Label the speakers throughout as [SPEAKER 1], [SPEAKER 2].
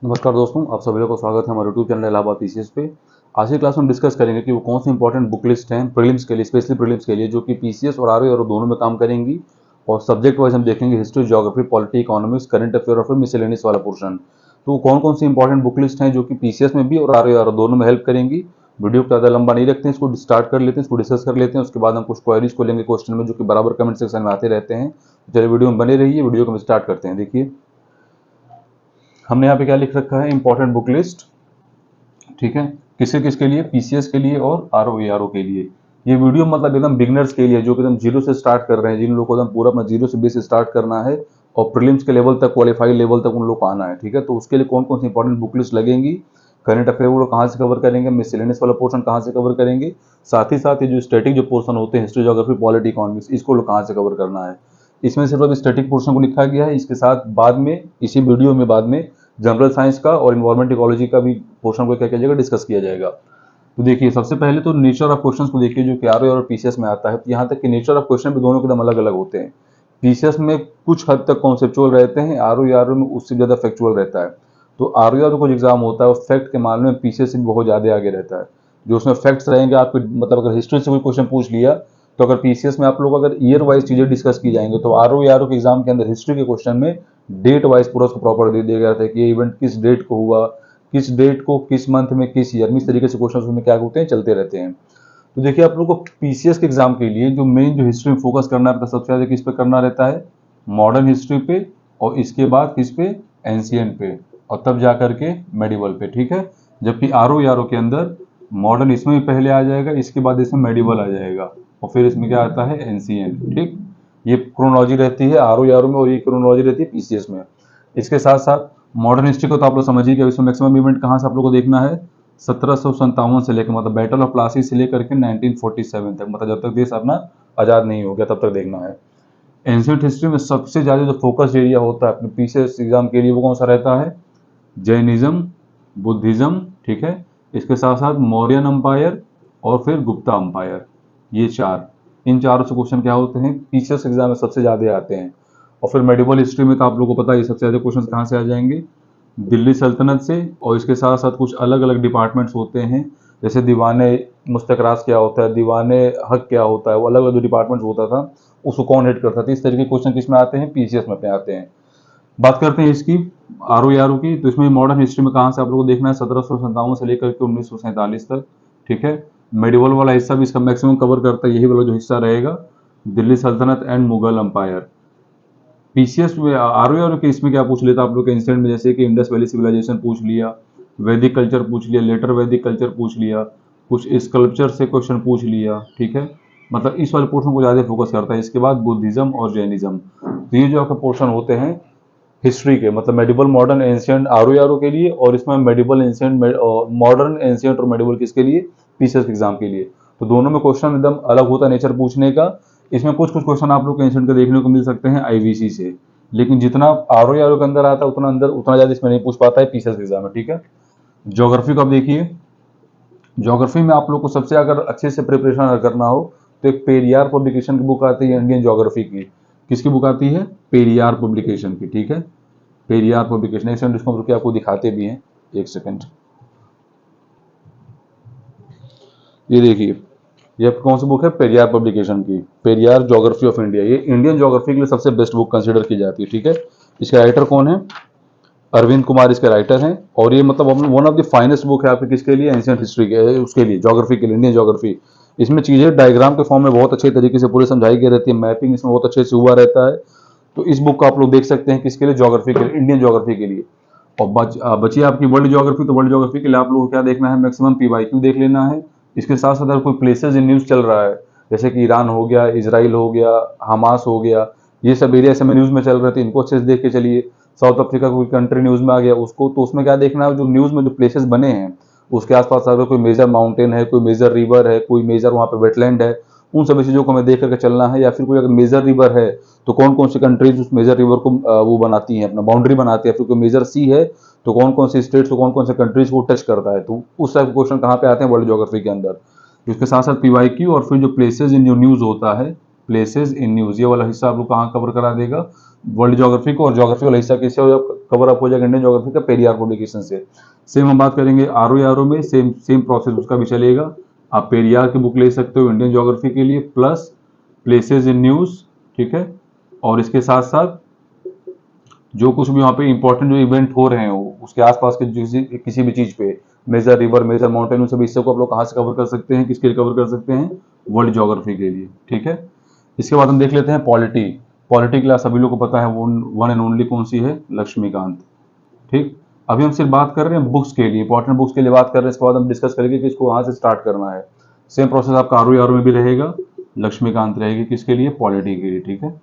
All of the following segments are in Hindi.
[SPEAKER 1] नमस्कार दोस्तों, आप सभी लोगों को स्वागत है हमारे यूट्यूब चैनल इलाहाबाद पीसीएस पे। आज की क्लास में डिस्कस करेंगे कि वो कौन सी इंपॉर्टेंट बुक लिस्ट हैं प्रीलिम्स के लिए, स्पेशली प्रीलिम्स के लिए, जो कि पीसीएस और आरओ और दोनों में काम करेंगी। और सब्जेक्ट वाइज हम देखेंगे history, geography, polity, economics, current affair और फिर मिसलेनियस वाला पोर्शन। तो वो कौन कौन सी इंपॉर्टेंट बुक लिस्ट हैं जो कि पीसीएस में भी और आरओ दोनों में हेल्प करेंगी। वीडियो को ज़्यादा लंबा नहीं रखते हैं, इसको स्टार्ट कर लेते हैं, इसको डिस्कस कर लेते हैं। उसके बाद हम कुछ क्वेरीज को लेंगे क्वेश्चन में, जो कि बराबर कमेंट सेक्शन में आते रहते हैं। चलिए वीडियो में बने रहिए, वीडियो को हम स्टार्ट करते हैं। देखिए हमने यहाँ पे क्या लिख रखा है, इंपॉर्टेंट बुक लिस्ट। ठीक है, किसके किसके लिए, पीसीएस के लिए और आरओ के लिए। ये वीडियो मतलब एकदम बिगनर्स के लिए, जो कि एकदम जीरो से स्टार्ट कर रहे हैं, जिन लोगों को एकदम पूरा अपना जीरो से बेस स्टार्ट करना है और प्रीलिम्स के लेवल तक, क्वालिफाई लेवल तक उन लोग को आना है। ठीक है, तो उसके लिए कौन कौन सी इंपॉर्टेंट बुक लिस्ट लगेंगी, करंट अफेयर वो लोग कहाँ से कवर करेंगे, मिसलेनियस वाला पोर्शन कहाँ से कवर करेंगे, साथ ही साथ ये जो स्टैटिक जो पोर्शन होते हैं, हिस्ट्री, ज्योग्राफी, पॉलिटी, इकोनॉमिक्स, इसको लोग कहाँ से कवर करना है। इसमें सिर्फ अभी स्टैटिक पोर्शन को लिखा गया है। इसके साथ बाद में, इसी वीडियो में बाद में जनरल साइंस का और इन्वायरमेंट इकोलॉजी का भी पोर्शन को क्या किया जाएगा, डिस्कस किया जाएगा। तो देखिए सबसे पहले तो नेचर ऑफ क्वेश्चंस को देखिए, जो कि आरओ और पीसीएस में आता है। तो यहाँ तक कि नेचर ऑफ क्वेश्चन भी दोनों के एकदम अलग अलग होते हैं। पीसीएस में कुछ हद तक कॉन्सेप्चुअल रहते हैं, आरओ में उससे ज़्यादा फैक्चुअल रहता है। तो आरओ कुछ एग्जाम होता है वो फैक्ट के मामले में पीसीएस से भी बहुत ज़्यादा आगे रहता है। जो उसमें फैक्ट्स रहेंगे आपके, मतलब अगर हिस्ट्री से कोई क्वेश्चन पूछ लिया, तो अगर पीसीएस में आप लोग अगर ईयर वाइज चीज़ें डिस्कस की जाएंगे, तो आरओ के एग्जाम के अंदर हिस्ट्री के क्वेश्चन में डेट वाइज पूरा उसको प्रॉपर दे दिया गया था कि ये इवेंट किस डेट को हुआ, किस डेट को, किस मंथ में, किस ईयर में। इस तरीके से क्वेश्चन उसमें क्या होते हैं, चलते रहते हैं। तो देखिए आप लोग को पीसीएस के एग्जाम के लिए जो मेन जो हिस्ट्री में फोकस करना है, सबसे ज़्यादा किस पे करना रहता है, मॉडर्न हिस्ट्री पे, और इसके बाद किस पे, एंशियंट पे, और तब जा करके मेडिवल पे। ठीक है, जबकि आरओ के अंदर मॉडर्न इसमें भी पहले आ जाएगा, इसके बाद इसमें मेडिवल आ जाएगा, और फिर इसमें क्या आता है, एंशियंट। ठीक, ये क्रोनोलॉजी रहती है आरओ में और ये क्रोनोलॉजी रहती है पीसीएस में। इसके साथ साथ मॉडर्न हिस्ट्री को तो आप लोग समझिए कि इसमें मैक्सिमम इवेंट कहाँ से आप लोग को देखना है, 1757 से लेकर, मतलब बैटल ऑफ प्लासी से लेकर के 1947 तक, मतलब जब तक देश अपना आज़ाद नहीं हो गया तब तक देखना है। एंशिएंट हिस्ट्री में सबसे ज़्यादा जो फोकस एरिया होता है अपने पीसीएस एग्जाम के लिए, वो कौन सा रहता है, जैनिज्म, बुद्धिज्म। ठीक है, इसके साथ साथ मौर्यन अंपायर और फिर गुप्ता अंपायर। ये चार, इन चारों से क्वेश्चन क्या होते हैं, पीसीएस एग्जाम में सबसे ज़्यादा आते हैं। और फिर मेडिवल हिस्ट्री में तो आप लोगों को पता है सबसे ज़्यादा क्वेश्चन कहाँ से आ जाएंगे, दिल्ली सल्तनत से। और इसके साथ साथ कुछ अलग अलग डिपार्टमेंट्स होते हैं, जैसे दीवाने मुस्तकरास क्या होता है, दीवाने हक क्या होता है, वो अलग अलग जो डिपार्टमेंट्स होता था उसको कौन हेड करता था। इस तरीके के क्वेश्चन किसमें आते हैं, पीसीएस में आते हैं। बात करते हैं इसकी आरओ की। तो इसमें मॉडर्न हिस्ट्री में कहाँ से आप लोगों को देखना है, 1757 से लेकर के 1947 तक। ठीक है, मेडिवल वाला हिस्सा भी इसका मैक्सिमम कवर करता है, यही वाला जो हिस्सा रहेगा, दिल्ली सल्तनत एंड मुगल अंपायर। पीसीएस में आरओ के इसमें क्या पूछ लेता आप लोग के इंसिडेंट में, जैसे कि इंडस वैली सिविलाइजेशन पूछ लिया, वैदिक कल्चर पूछ लिया, लेटर वैदिक कल्चर पूछ लिया, कुछ स्कल्पचर से क्वेश्चन पूछ लिया। ठीक है, मतलब इस वाले पोर्शन को ज़्यादा फोकस करता है। इसके बाद बुद्धिज्म और जैनिज्म। तो ये जो आपके पोर्शन होते हैं हिस्ट्री के, मतलब मेडिवल, मॉडर्न, एंशिएंट आरओ के लिए, और इसमें मेडिवल, एंशिएंट, मॉडर्न, एंशिएंट और मेडिवल किसके लिए, पीसीएस एग्जाम के लिए। तो दोनों में क्वेश्चन एकदम अलग होता है नेचर पूछने का। इसमें कुछ कुछ क्वेश्चन आप लोग को एंशिएंट के देखने को मिल सकते हैं आईवीसी से, लेकिन जितना आरओ के अंदर आता है उतना ज़्यादा इसमें नहीं पूछ पाता है पीसीएस एग्जाम में। ठीक है, ज्योग्राफी को आप देखिए, ज्योग्राफी में आप लोग को सबसे अगर अच्छे से प्रिपरेशन करना हो तो एक पेरियार पब्लिकेशन की बुक आती है इंडियन ज्योग्राफी की। किसकी बुक आती है, पेरियार पब्लिकेशन की। ठीक है, पेरियार पब्लिकेशन, एक सेकंड इसको रुके आपको दिखाते भी हैं, एक सेकंड। ये देखिए, ये कौन सी बुक है, पेरियार पब्लिकेशन की, पेरियार ज्योग्राफी ऑफ इंडिया। ये इंडियन ज्योग्राफी के लिए सबसे बेस्ट बुक कंसीडर की जाती है। ठीक है, इसका राइटर कौन है, अरविंद कुमार इसके राइटर हैं। और ये मतलब one of the finest book है आपके किसके लिए, एंशिएंट हिस्ट्री के, उसके लिए, ज्योग्राफी के लिए, इंडियन ज्योग्राफी। इसमें चीज़ें डायग्राम के फॉर्म में बहुत अच्छे तरीके से पूरी समझाई गई रहती है, मैपिंग इसमें बहुत अच्छे से हुआ रहता है। तो इस बुक को आप लोग देख सकते हैं किसके लिए, ज्योग्राफी के लिए, इंडियन ज्योग्राफी के लिए। और बची आपकी वर्ल्ड ज्योग्राफी। तो वर्ल्ड ज्योग्राफी के लिए आप लोगों को क्या देखना है, मैक्सिमम पीवाईक्यू देख लेना है। इसके साथ साथ अगर कोई प्लेसेस इन न्यूज़ चल रहा है, जैसे कि ईरान हो गया, इजराइल हो गया, हमास हो गया, ये सब एरिया समय न्यूज़ में चल रहे थे, इनको अच्छे से देख के चलिए। साउथ अफ्रीका कोई कंट्री न्यूज़ में आ गया उसको, तो उसमें क्या देखना है, जो न्यूज़ में जो प्लेसेस बने हैं उसके आसपास अगर कोई मेजर माउंटेन है, कोई मेजर रिवर है, कोई मेजर वहाँ पे वेटलैंड है, उन सभी चीज़ों को हमें देख करके चलना है। या फिर कोई अगर मेजर रिवर है तो कौन कौन सी कंट्रीज उस मेजर रिवर को वो बनाती हैं, अपना बाउंड्री बनाती है। फिर कोई मेजर सी है तो कौन कौन से स्टेट्स को, कौन कौन से कंट्रीज को टच करता है। तो उस टाइप के क्वेश्चन कहाँ पे आते हैं, वर्ल्ड ज्योग्राफी के अंदर। इसके साथ साथ पीवाईक्यू और फिर जो प्लेसेस इन जो न्यूज़ होता है, प्लेसेस इन न्यूज, ये वाला हिस्सा आप लोग कहाँ कवर करा देगा, वर्ल्ड ज्योग्राफी को, और ज्योग्राफी वाला हिस्सा किससे कवर अप हो जाएगा, इंडियन ज्योग्राफी का पेरियार पब्लिकेशन से। सेम हम बात करेंगे आरओ में, सेम सेम प्रोसेस उसका भी चलेगा। आप पेरियार की बुक ले सकते हो इंडियन ज्योग्राफी के लिए, प्लस प्लेसेस इन न्यूज, ठीक है। और इसके साथ साथ जो कुछ भी वहाँ पे इंपॉर्टेंट जो इवेंट हो रहे हैं उसके आसपास के किसी भी चीज पे, मेजर रिवर, मेजर माउंटेन, उन सभी हिस्से को आप लोग कहाँ से कवर कर सकते हैं, किसके लिए कवर कर सकते हैं, वर्ल्ड ज्योग्राफी के लिए, ठीक है। इसके बाद हम देख लेते हैं पॉलिटी। पॉलिटी क्लास सभी लोग को पता है, वो वन एंड ओनली कौन सी है, लक्ष्मीकांत, ठीक। अभी हम सिर्फ बात कर रहे हैं बुक्स के लिए, इंपॉर्टेंट बुक्स के लिए बात कर रहे हैं। इसके बाद हम डिस्कस करेंगे कि इसको कहाँ से स्टार्ट करना है। सेम प्रोसेस आपका आरओ में भी रहेगा, लक्ष्मीकांत रहेगी किसके लिए, पॉलिटी के लिए, ठीक है।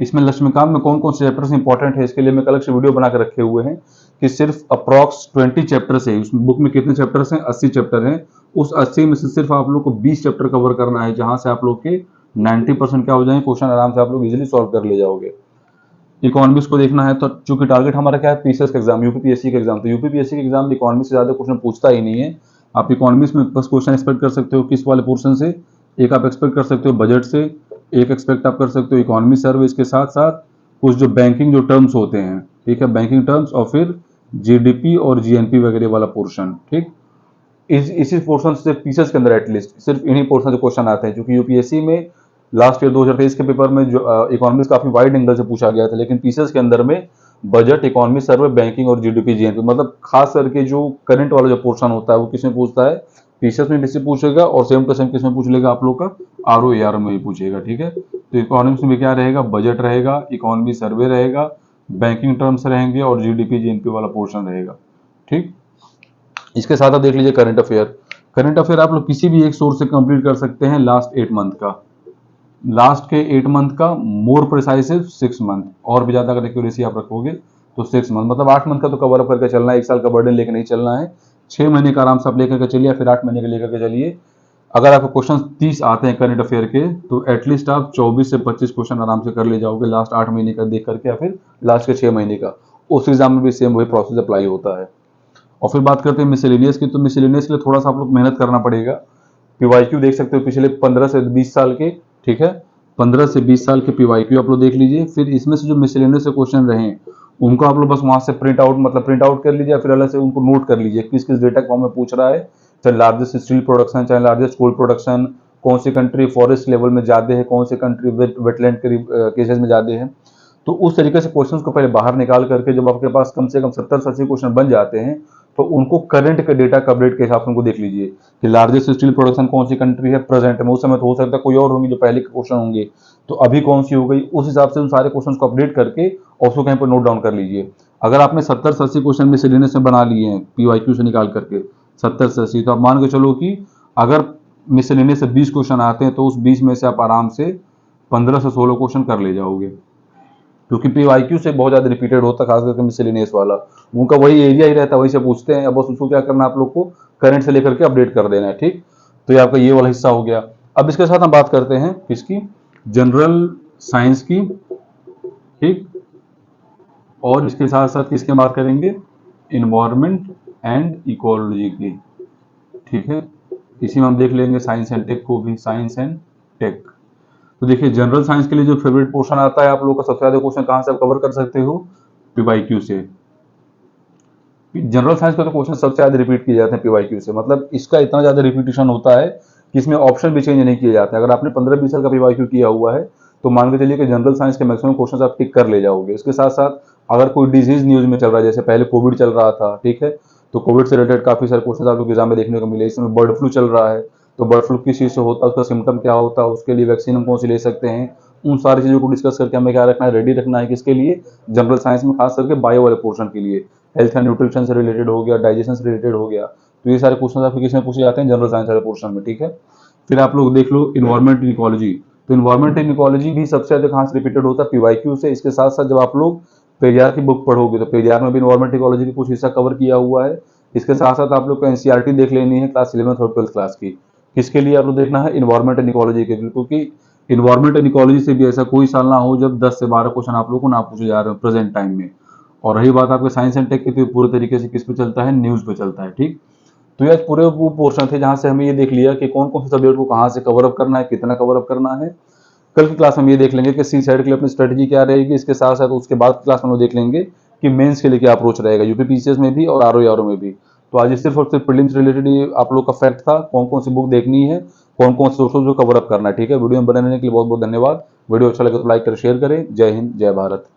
[SPEAKER 1] इसमें लक्ष्मीकांत में कौन कौन से चैप्टर्स इंपॉर्टेंट है, इसके लिए मैं अलग से वीडियो बना के रखे हुए हैं कि सिर्फ अप्रॉक्स 20 चैप्टर्स है। उस बुक में कितने चैप्टर्स हैं, 80 चैप्टर हैं। उस 80 में से सिर्फ आप लोग को 20 चैप्टर कवर करना है, जहां से आप लोग के 90% क्या हो जाएंगे, क्वेश्चन आराम से आप लोग इजीली सॉल्व कर ले जाओगे। इकोनॉमिक्स को देखना है तो चूंकि टारगेट हमारा क्या है, पीसीएस का एग्जाम, यूपीपीएससी का एग्जाम, तो यूपीपीएससी के एग्जाम इकोनॉमिक्स से ज्यादा क्वेश्चन पूछता ही नहीं है। आप इकोनॉमिक्स में बस क्वेश्चन एक्सपेक्ट कर सकते हो किस वाले पोर्शन से, एक आप एक्सपेक्ट कर सकते हो बजट से, एक एक्सपेक्ट आप कर सकते हो इकोनॉमी सर्वे, इसके साथ साथ कुछ जो बैंकिंग जो टर्म्स होते हैं, ठीक है, बैंकिंग टर्म्स, और फिर जीडीपी और जीएनपी वगैरह वाला पोर्शन, ठीक। इसी पोर्शन से पीसीएस के अंदर एटलीस्ट सिर्फ इन्हीं पोर्शन से क्वेश्चन आते हैं, क्योंकि यूपीएससी में लास्ट ईयर 2023 के पेपर में जो इकोनॉमिक्स काफी वाइड एंगल से पूछा गया था, लेकिन पीसीएस के अंदर में बजट, इकोनॉमी सर्वे, बैंकिंग और जीडीपी जीएनपी, मतलब खास करके जो करंट वाला जो पोर्शन होता है वो किसमें पूछता है, पीसीएस में भी पूछेगा, और सेम टू सेम किसमें पूछ लेगा, आप लोग का आरओ में भी पूछेगा, ठीक है। तो इकोनॉमिक्स में क्या रहेगा, बजट रहेगा, इकोनॉमी सर्वे रहेगा, बैंकिंग टर्म्स रहेंगे, और जीडीपी जीएनपी वाला पोर्शन रहेगा, ठीक। इसके साथ आप देख लीजिए करंट अफेयर। करंट अफेयर आप लोग किसी भी एक सोर्स से कंप्लीट कर सकते हैं लास्ट 8 मंथ का, लास्ट के 8 मंथ का, मोर प्रिसाइसिव 6 मंथ, और भी ज्यादा अगर एक्यूरेसी आप रखोगे तो 6 मंथ, मतलब 8 मंथ का तो कवर अप करके चलना है, 1 साल का बर्डन लेकर नहीं चलना है। 6 महीने का आराम से आप लेकर के चलिए, फिर 8 महीने के लेकर के चलिए। अगर आपको क्वेश्चन 30 आते हैं करंट अफेयर के, तो एटलीस्ट आप 24 से 25 क्वेश्चन आराम से कर ले जाओगे लास्ट 8 महीने का देख करके, या फिर लास्ट के 6 महीने का। उस एग्जाम में भी सेम वही प्रोसेस अप्लाई होता है। और फिर बात करते हैं मिसलेनियस की, तो मिसलेनियस के लिए थोड़ा सा आप लोग मेहनत करना पड़ेगा। पीवाईक्यू देख सकते हो पिछले 15 से 20 साल के, ठीक है, 15 से 20 साल के पीवाईक्यू आप लोग देख लीजिए। फिर इसमें से जो मिसलेनियस से क्वेश्चन रहे उनको आप लोग बस वहां से प्रिंट आउट, मतलब प्रिंट आउट कर लीजिए, फिर अलग से उनको नोट कर लीजिए किस किस डेटा फॉर्म में पूछ रहा है, चाहे लार्जेस्ट स्टील प्रोडक्शन, चाहे लार्जेस्ट कोल प्रोडक्शन, कौन सी कंट्री फॉरेस्ट लेवल में ज्यादा है, कौन सी कंट्री वेटलैंड के केसेस में ज्यादा है। तो उस तरीके से क्वेश्चंस को पहले बाहर निकाल करके जब आपके पास कम से कम 70 से 80 क्वेश्चन बन जाते हैं, तो उनको करंट के डेटा का अपडेट के हिसाब से उनको देख लीजिए कि लार्जेस्ट स्टील प्रोडक्शन कौन सी कंट्री है प्रेजेंट में, उस समय तो हो सकता है कोई और होंगी जो पहले के क्वेश्चन होंगे, तो अभी कौन सी हो गई, उस हिसाब से उन सारे क्वेश्चन को अपडेट करके और उसको कहीं पर नोट डाउन कर लीजिए। अगर आपने 70 से 80 क्वेश्चन में सिलेबस में बना लिए हैं पीवाईक्यू से निकाल करके 70 से 80, तो आप मान के चलो कि अगर मिसलेनियस से 20 क्वेश्चन आते हैं, तो उस 20 में से आप आराम से 15 से 16 क्वेश्चन कर ले जाओगे, क्योंकि पीवाईक्यू से बहुत ज्यादा रिपीटेड होता है, खास करके मिसलेनियस वाला, उनका वही एरिया ही रहता है, वही से पूछते हैं। अब बस उसको क्या करना है, आप लोग को करंट से लेकर के अपडेट कर देना है, ठीक। तो ये आपका ये वाला हिस्सा हो गया। अब इसके साथ हम बात करते हैं किसकी, जनरल साइंस की, ठीक, और इसके साथ साथ किसकी बात करेंगे, इन्वायरमेंट एंड इकोलॉजी की, ठीक है। इसी में हम देख लेंगे साइंस एंड टेक को भी, साइंस एंड टेक। तो देखिए जनरल साइंस के लिए जो फेवरेट पोर्शन आता है आप लोगों का, सबसे ज्यादा क्वेश्चन कहां से आप कवर कर सकते हो, पीवाईक्यू से। जनरल साइंस का तो क्वेश्चन सबसे ज्यादा रिपीट किए जाते हैं पीवाईक्यू से, मतलब इसका इतना ज्यादा रिपीटेशन होता है कि इसमें ऑप्शन भी चेंज नहीं किए जाते हैं। अगर आपने 15-20 साल का पीवाईक्यू किया हुआ है, तो मान के चलिए कि जनरल साइंस के मैक्सिमम क्वेश्चन आप टिक कर ले जाओगे। इसके साथ साथ अगर कोई डिजीज न्यूज में चल रहा है, जैसे पहले कोविड चल रहा था, ठीक है, तो कोविड से रिलेटेड काफी सारे क्वेश्चन आप लोग एग्जाम में देखने को मिले। इसमें बर्ड फ्लू चल रहा है, तो बर्ड फ्लू किस चीज से होता है, उसका सिम्टम क्या होता है, उसके लिए वैक्सीन हम कौन सी ले सकते हैं, उन सारी चीजों को डिस्कस करके हमें क्या रखना है, रेडी रखना है, किसके लिए, जनरल साइंस में, खास करके बायो वाले पोर्शन के लिए। हेल्थ एंड न्यूट्रिशन से रिलेटेड हो गया, डाइजेशन से रिलेटेड हो गया, तो ये सारे क्वेश्चन आपके किसमें पूछे जाते हैं, जनरल साइंस वाले पोर्शन में, ठीक है। फिर आप लोग देख लो इन्वायरमेंट एंड इकोलॉजी, तो इन्वायरमेंट एंड इकोलॉजी भी सबसे ज्यादा कहां से रिपीटेड होता है, पीवाईक्यू से। इसके साथ साथ जब आप लोग पेरियार की बुक पढ़ोगे, तो पेरियार में भी इन्वायरमेंट इकोलॉजी की कुछ हिस्सा कवर किया हुआ है। इसके साथ साथ आप लोग को एनसीईआरटी देख लेनी है क्लास 11th और 12th क्लास की, किसके लिए आप लोग देखना है, इन्वायरमेंट एंड इकोलॉजी के लिए, क्योंकि इन्वायरमेंट एंड इकोलॉजी से भी ऐसा कोई साल ना हो जब 10 से 12 क्वेश्चन आप लोगों को ना पूछे जा रहे हैं प्रेजेंट टाइम में। और रही बात आपके साइंस एंड टेक की, तो पूरे तरीके से किस पे चलता है, न्यूज पे चलता है, ठीक। तो ये पूरे वो पोर्शन थे जहां से हमें ये देख लिया कि कौन कौन से सब्जेक्ट को कहां से कवर अप करना है, कितना कवर अप करना है। कल की क्लास में हम ये देख लेंगे कि सी साइड के लिए अपनी स्ट्रेटजी क्या रहेगी, इसके साथ साथ उसके बाद क्लास में हम देख लेंगे कि मेंस के लिए क्या अप्रोच रहेगा यूपीपीसीएस में भी और आरओ में भी। तो आज सिर्फ और सिर्फ प्रीलिम्स रिलेटेड ही आप लोग का फैक्ट था, कौन कौन सी बुक देखनी है, कौन कौन से सोर्सेज को कवर अप करना है। ठीक है, वीडियो में बने रहने के लिए बहुत बहुत धन्यवाद। वीडियो अच्छा लगे तो लाइक करें, शेयर करें। जय हिंद, जय भारत।